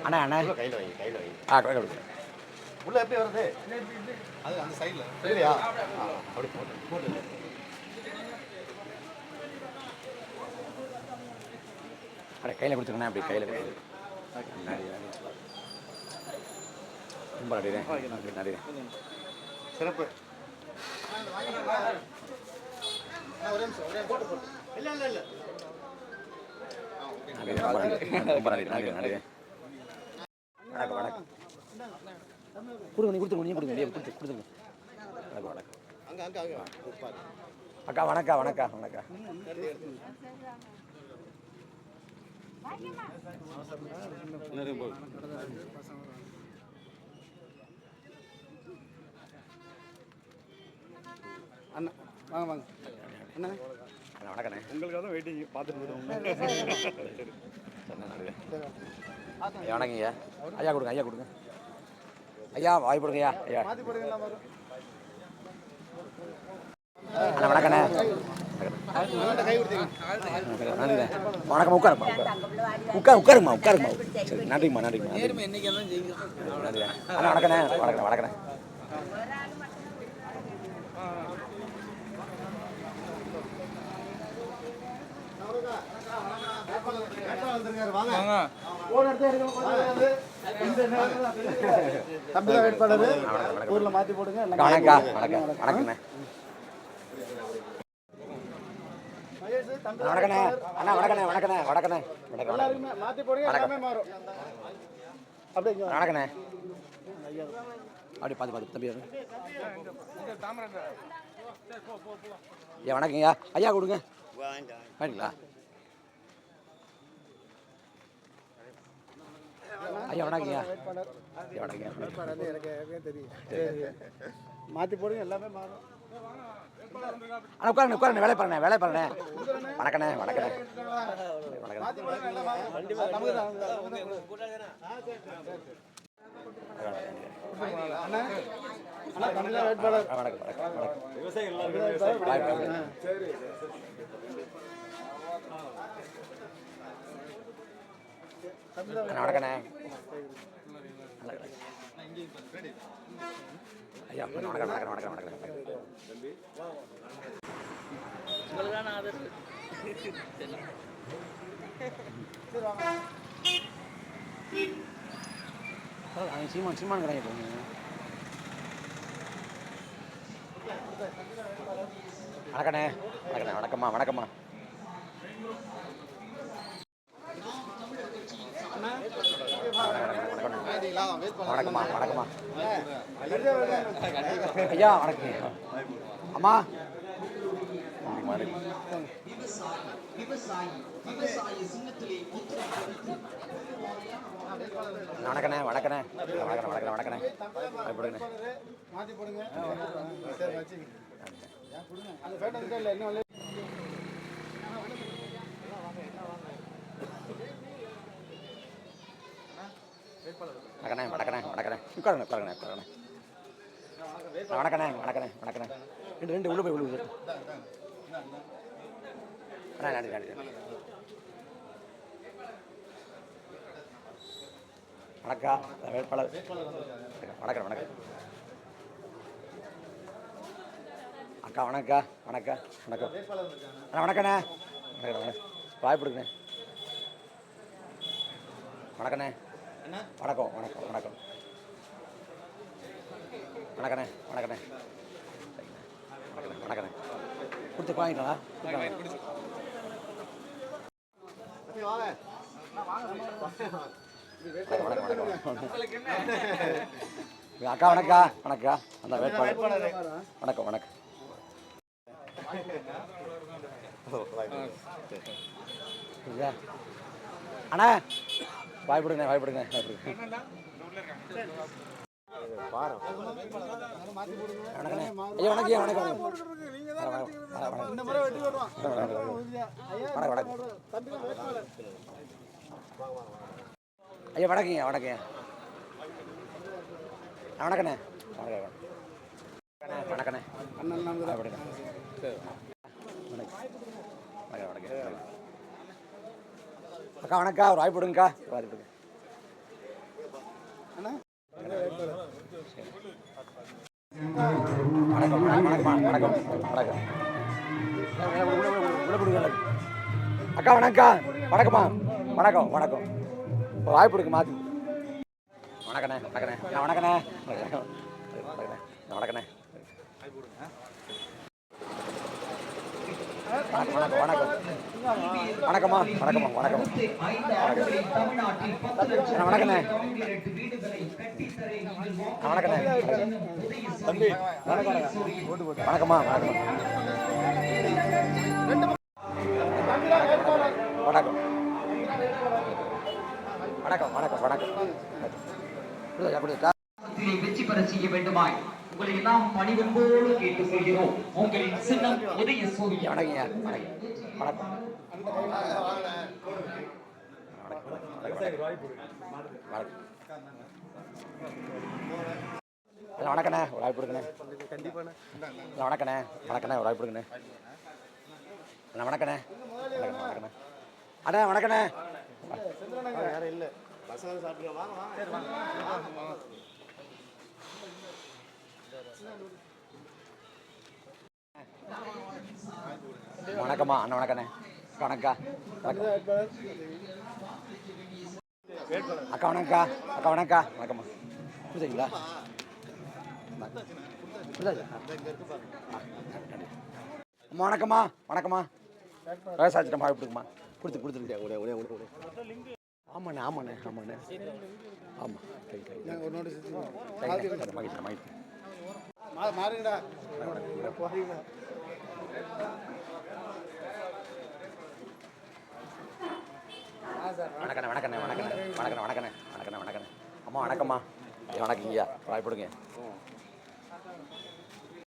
அண்ணா அண்ணா கையில் வை உள்ள எப்படி வருது அது அந்த சைடில் சரியா அப்படி போட்டு அட கையில் கொடுத்துருங்கண்ணா அப்படி கையில் கொடுத்து ரொம்ப நடிகிறேன் சிறப்பு ரொம்ப நடிகிறேன் வணக்கம் கொடுங்க கொடுத்துருங்க அக்கா வணக்கம் அண்ணா வாங்க அண்ணா வணக்கண்ணே உங்களுக்காக தான் வெயிட்டிங் பார்த்துட்டு ஐயா வணக்கங்க ஐயா கொடுங்க ஐயா வாய் போடுங்க ஐயா அண்ணா வணக்கண்ணே வணக்கம் உட்காருங்கம்மா சரி நன்றிங்கம்மா நன்றி அண்ணா வணக்கண்ணே ஊர்ல மாத்தி போடுங்க வணக்கண்ணே மாத்தி போடுங்க எல்லாமே மாறும் அப்படியே வணக்கண்ணே அப்படி பாத்து தம்பி ஐயா வணக்கங்கய்யா ஐயா கொடுங்க வாங்கிங்களா ஐயா வணக்கங்கய்யா எனக்கு தெரியும் மாற்றி போடுங்க எல்லாமே மாறும் உட்காருங்க வேலை பாருண்ணே வணக்கண்ணே வணக்கண்ணே ஐயா வணக்கம் சீமான் கிடையாது வணக்கம்மா ஐயா வணக்கம் அம்மா வணக்கண்ணே வணக்கண்ணே ரெண்டு உள்ள போய் விழுவுது வணக்கம் வேட்பாளர் வணக்கம் அக்கா வணக்கண்ணே வாய்ப்பு கொடுக்குண்ணே வணக்கண்ணே வணக்கம் வணக்கண்ணே வணக்கண்ணே வணக்கண்ணே கொடுத்து வாங்கிக்கலாம் அக்கா வணக்கா வணக்கா அந்த வேட்பாளர் வணக்கம் வணக்கம் அண்ணா வாய்ப்பிடுங்க வாய்ப்பிடுங்க வாய்ப்பிடுங்க வணக்கண்ணே ஐயா வணக்கம் வணக்கம் வணக்கம் ஐயா வணக்கங்க வணக்கங்க வணக்கண்ணே வணக்கண்ணே அக்கா வணக்கா ஒரு வாய்ப்பு விடுங்கக்கா வாய்ப்பு வணக்கம் வணக்கம் வணக்கம் வணக்கம் அக்கா வணக்கா வணக்கம்மா வணக்கம் வணக்கம் வாய்ப்பு இருக்கு மாற்றி வணக்கண்ணே வணக்கண்ணே வணக்கண்ணே வணக்கண்ணே வணக்கம் வணக்கம் வணக்கம்மா வணக்கம்மா வணக்கம் வணக்கண்ணே வணக்கண்ணே தம்பி வணக்கம் வணக்கம்மா வணக்கம் வணக்கம் வணக்கம் வணக்கம் வணக்கம் வெற்றி பெற செய்ய வேண்டுமாய் உங்களை எல்லாம் பணிவன்போடு கேட்டுக்கொள்கிறோம். உங்களின் சின்னம் உதய சூரிய. வணக்கம் வணக்கம் வணக்கண்ணே ஒரு வாய்ப்பு கொடுங்கண்ணே வணக்கண்ணே வணக்கண்ணே ஒரு வாய்ப்பு கொடுங்கண்ணே வணக்கண்ணே வணக்கண்ணே அண்ணா வணக்கண்ணே யாரும் இல்லை பசங்க சாப்பிடுங்க வாங்க வணக்கம்மா அண்ணா வணக்கண்ணே வணக்கா அக்கா வணக்கா அக்கா வணக்கா வணக்கம்மா புரியுதுங்களா அம்மா வணக்கம்மா வணக்கம்மா விவசாயத்திட்ட வாய்ப்பு கொடுக்குமா கொடுத்துருக்கியா ஒரே ஒரே ஒரே ஒரே ஆமாண்ணே ஆமாண்ணே ஆமாண்ணே ஆமாம் ஒரு நோட்டீஸ் மகிழ்ச்சி மகிழ்ச்சி மாறுங்கடா போறீங்களா வணக்கண்ணே வணக்கண்ணே வணக்கண்ணே வணக்கண்ணே வணக்கண்ணே வணக்கண்ணே வணக்கண்ணே அம்மா வணக்கம்மா வணக்கங்கய்யா வாய்ப்பிடுங்க